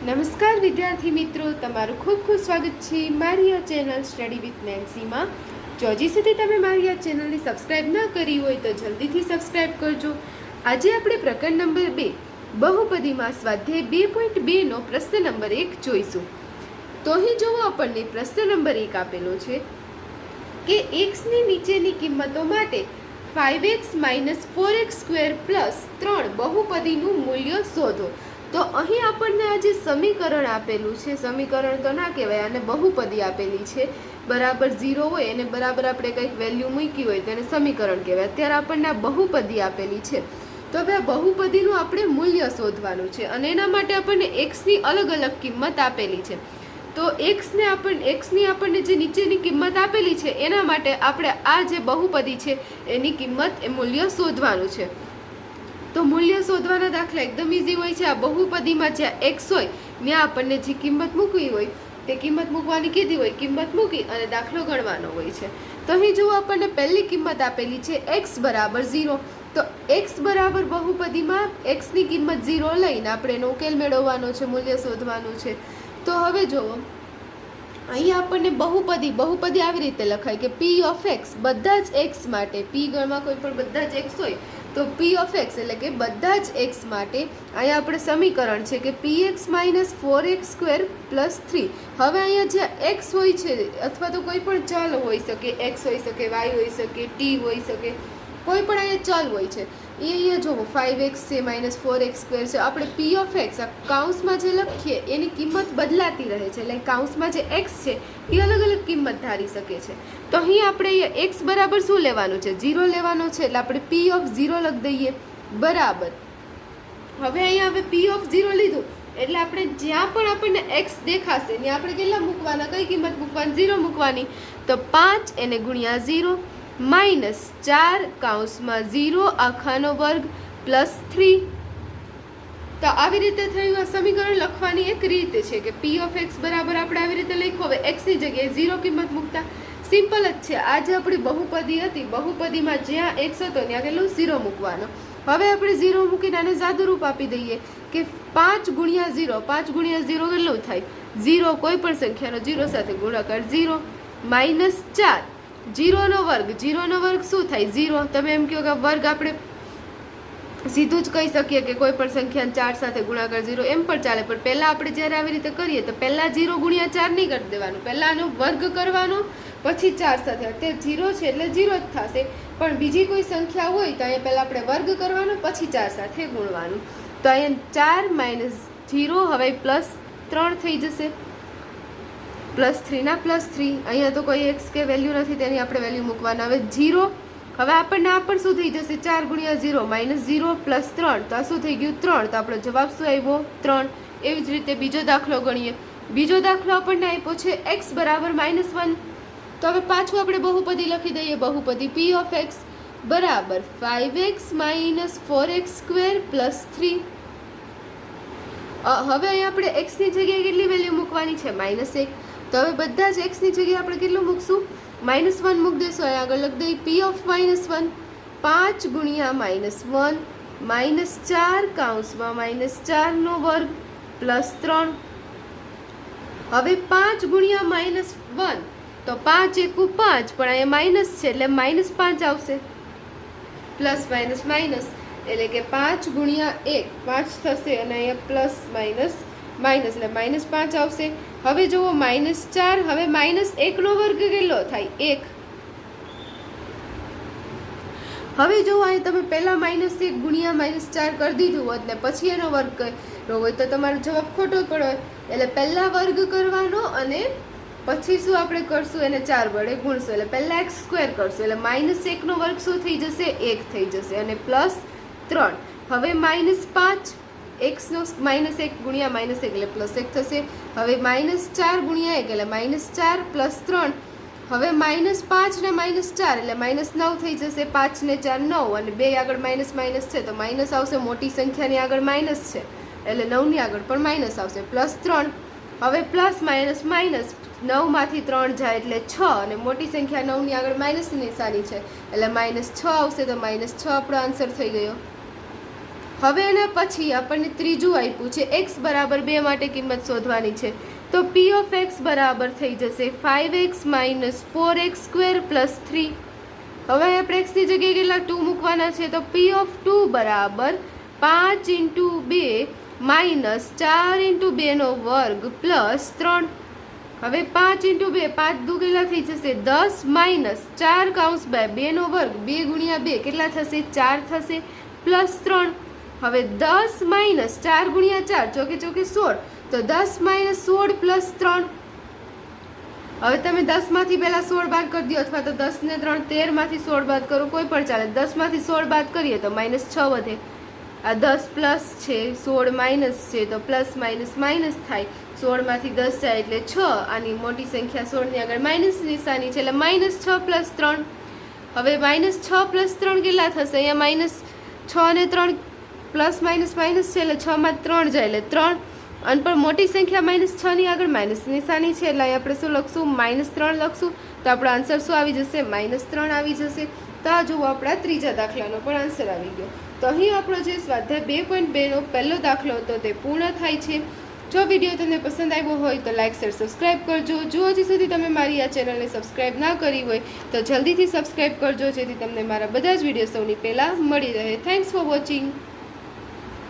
નમસ્કાર વિદ્યાર્થી મિત્રો, તમારું ખૂબ ખૂબ સ્વાગત છે મારી આ ચેનલ સ્ટડી વિથ નેન્સીમાં. જો હજી સુધી તમે મારી આ ચેનલને સબસ્ક્રાઇબ ન કરી હોય તો જલ્દીથી સબસ્ક્રાઇબ કરજો. આજે આપણે પ્રકરણ નંબર 2 બહુપદીમાં સ્વાધ્યાય 2.2 નો પ્રશ્ન નંબર 1 જોઈશું. તો અહીં જોવો, આપણને પ્રશ્ન નંબર 1 આપેલો છે કે x ની નીચેની કિંમતો માટે 5x - 4x² + 3 બહુપદીનું મૂલ્ય શોધો. તો અહીં આપણને આ જે સમીકરણ આપેલું છે, સમીકરણ તો ના કહેવાય, અને બહુપદી આપેલી છે, બરાબર 0 હોય અને બરાબર આપણે કંઈક વેલ્યુ મૂકી હોય તો એને સમીકરણ કહેવાય. અત્યારે આપણને આ બહુપદી આપેલી છે, તો હવે આ બહુપદીનું આપણે મૂલ્ય શોધવાનું છે અને એના માટે આપણને એક્સની અલગ અલગ કિંમત આપેલી છે. તો એક્સની આપણને જે નીચેની કિંમત આપેલી છે એના માટે આપણે આ જે બહુપદી છે એની કિંમત, એ મૂલ્ય શોધવાનું છે. તો મૂલ્ય શોધવાના દાખલા એકદમ ઇઝી હોય છે. આ બહુપદીમાં જ્યાં એક્સ હોય ત્યાં આપણને જે કિંમત મૂકવી હોય તે કિંમત મૂકવાની કીધી હોય, કિંમત મૂકી અને દાખલો ગણવાનો હોય છે. તો અહીં જુઓ, આપણને પહેલી કિંમત આપેલી છે x બરાબર 0. તો x બરાબર બહુપદીમાં એક્સની કિંમત 0 લઈને આપણે એનો ઉકેલ મેળવવાનો છે, મૂલ્ય શોધવાનું છે. તો હવે જુઓ, અહીં આપણને બહુપદી આવી રીતે લખાય કે p ઓફ x, બધા જ x માટે, p ગણમાં કોઈ પણ બધા જ x હોય તો p ઓફ x એટલે કે બધા જ x માટે અહીંયા આપણે સમીકરણ છે કે px - 4x² + 3. હવે અહીંયા જ્યાં x હોય છે, અથવા તો કોઈ પણ ચલ હોઈ શકે, x હોઈ શકે, y હોઈ શકે, t હોઈ શકે, કોઈ પણ અહીંયા ચલ હોય છે, એ અહીંયા જોવો 5x છે - 4x² છે. આપણે p ઓફ x આ કાઉન્સમાં જે લખીએ એની કિંમત બદલાતી રહે છે, એટલે કાઉન્સમાં જે x છે એ અલગ અલગ કિંમત ધારી શકે છે. તો અહીં આપણે અહીંયા x બરાબર શું લેવાનું છે? 0 લેવાનો છે, એટલે આપણે p ઓફ 0 લખી દઈએ બરાબર. હવે અહીંયા હવે p ઓફ 0 લીધું એટલે આપણે જ્યાં પણ આપણને x દેખાશે ત્યાં આપણે કેટલા મૂકવાના, કઈ કિંમત મૂકવાની? 0 મૂકવાની. તો 5 એને ગુણ્યા 0 -4 કાઉન્સમાં 0 આખાનો વર્ગ +3. તો આવી રીતે થયું. આ સમીકરણ લખવાની એક રીત છે કે p ઓફ x બરાબર આપણે આવી રીતે લખ્યું. હવે x ની જગ્યાએ 0 કિંમત મૂકતા સિમ્પલ જ છે. આ જે આપણી બહુપદી હતી, બહુપદીમાં જ્યાં x હતો ત્યાં કેટલું 0 મૂકવાનો. હવે આપણે 0 મૂકીને આને સાદુરૂપ આપી દઈએ કે 5 ગુણ્યા 0, 5 ગુણ્યા 0 કેટલું થાય? 0, કોઈ પણ સંખ્યાનો 0 સાથે ગુણાકાર 0 -4, 0 નો વર્ગ. 0 નો વર્ગ શું થાય? 0. તમે એમ કહો કે વર્ગ આપણે સીધું જ કહી શકીએ કે કોઈ પણ સંખ્યાને 4 સાથે ગુણાકાર 0, એમ પણ ચાલે, પણ પહેલાં આપણે જ્યારે આવી રીતે કરીએ તો પહેલાં 0 ગુણ્યા 4 નહીં કરી દેવાનું, પહેલાં આનો વર્ગ કરવાનો, પછી 4 સાથે. અત્યારે 0 છે એટલે 0 જ થશે, પણ બીજી કોઈ સંખ્યા હોય તો અહીંયા પહેલાં આપણે વર્ગ કરવાનો, પછી 4 સાથે ગુણવાનું. તો અહીંયા 4 - 0 હવે +3 થઈ જશે, +3 ના +3. અહીંયા તો કોઈ x કે વેલ્યુ નથી, તેની આપણે વેલ્યુ મૂકવાના. હવે 0, હવે આપણને આ પણ શું થઈ જશે? 4 ગુણ્યા 0 -0 +3, તો આ શું થઈ ગયું? 3. તો આપણો જવાબ શું આવ્યો? 3. એવી જ રીતે બીજો દાખલો ગણીએ. બીજો દાખલો આપણને આપ્યો છે x બરાબર -1. તો હવે પાછું આપણે બહુપદી લખી દઈએ. બહુપદી p ઓફ x બરાબર 5x - 4x² + 3. હવે અહીં આપણે x ની જગ્યાએ કેટલી વેલ્યુ મૂકવાની છે? -1. તો હવે બધા જ x ની જગ્યાએ આપણે કેટલું મૂકશું? -1 મૂકી દઈશું. અહીં આગળ લખી દઈએ p ઓફ -1, 5 ગુણ્યા -1 -4 કાઉન્સમાં -4 નો વર્ગ +3. હવે 5 ગુણ્યા -1, તો 5 × 5, પણ અહીંયા માઇનસ છે એટલે -5 આવશે, પ્લસ માઇનસ માઇનસ, એટલે કે 5 ગુણ્યા 1 5 થશે અને અહીંયા પ્લસ માઇનસ માઇનસ એટલે -5 આવશે. હવે જુઓ -4, હવે -1 નો વર્ગ કેટલો થાય? 1. હવે જુઓ, અહીં તમે પહેલા -1 ગુણ્યા -4 કરી દીધું હોત ને પછી એનો વર્ગ કર્યો હોય તો તમારો જવાબ ખોટો પડે. એટલે પહેલા વર્ગ કરવાનો અને પછી શું આપણે કરશું? એને 4 વડે ગુણશું, એટલે પહેલા x² કરશું, એટલે -1 નો વર્ગ શું થઈ જશે? 1 થઈ જશે, અને +3. હવે -5, x નો -1 ગુણ્યા -1 એટલે +1 થશે. હવે -4 ગુણ્યા 1 એટલે -4 +3. હવે -5 ને -4 એટલે -9 થઈ જશે. 5 ને 4 9, અને 2 આગળ માઇનસ છે તો માઇનસ આવશે. મોટી સંખ્યાની આગળ માઇનસ છે એટલે 9 ની આગળ પણ માઇનસ આવશે. +3. હવે પ્લસ માઇનસ માઇનસ, 9 માંથી 3 જાય એટલે 6, અને મોટી સંખ્યા 9 ની આગળ માઇનસની નિશાની છે એટલે -6 આવશે. તો -6 આપણો આન્સર થઈ ગયો. હવે એના પછી આપણને ત્રીજું આપ્યું છે x બરાબર 2 માટે કિંમત શોધવાની છે. તો p ઓફ x બરાબર થઈ જશે 5x minus 4x square plus 3. હવે આપણે x ની જગ્યાએ કેટલા 2 મૂકવાના છે, તો p ઓફ 2 બરાબર 5 ઇન્ટુ 2 માઇનસ 4 ઇન્ટુ 2 નો વર્ગ પ્લસ 3. હવે 5 ઇન્ટુ 2 5 દુ કેટલા થઈ જશે 10 માઇનસ 4 કાઉન્સ બાય 2 નો વર્ગ 2 ગુણ્યા 2 કેટલા થશે 4 થશે પ્લસ 3. હવે 10 માઇનસ 4 ગુણ્યા 4 ચોકે ચોકે 16, તો 10 માઇનસ 16 પ્લસ 3. હવે તમે 10 માંથી પહેલા 16 બાદ કરી દો, અથવા તો 10 ને 3 13 માંથી 16 બાદ કરો, કોઈ પણ ચાલે. 10 માંથી 16 બાદ કરીએ તો માઇનસ 6 વધે. આ 10 પ્લસ છે, 16 માઇનસ છે, તો પ્લસ માઇનસ માઇનસ થાય. 16 માંથી 10 જાય એટલે 6. આની મોટી સંખ્યા 16 ની આગળ માઇનસ નિશાની છે એટલે માઇનસ 6 પ્લસ 3. હવે માઇનસ 6 પ્લસ 3 કેટલા થશે? અહીંયા માઇનસ 6 ને 3 પ્લસ માઇનસ માઇનસ છે એટલે 6 માં 3 જાય એટલે 3. અને પણ મોટી સંખ્યા માઇનસ 6 ની આગળ માઇનસ નિશાની છે એટલે અહીં આપણે શું લખશું? માઇનસ 3 લખશું. તો આપણો આન્સર શું આવી જશે? માઇનસ 3 આવી જશે. તો આ જુઓ આપણા ત્રીજા દાખલાનો પણ આન્સર આવી ગયો. તો અહીં આપણો જે સ્વાધ્યાય 2.2 નો પહેલો દાખલો હતો તે પૂર્ણ થાય છે. જો વિડીયો તમને પસંદ આવ્યો હોય તો લાઇક શેર સબસ્ક્રાઈબ કરજો. જો હજી સુધી તમે મારી આ ચેનલને સબસ્ક્રાઈબ ના કરી હોય તો જલ્દીથી સબસ્ક્રાઈબ કરજો, જેથી તમને મારા બધા જ વિડીયો સૌની પહેલાં મળી રહે. Thanks for watching.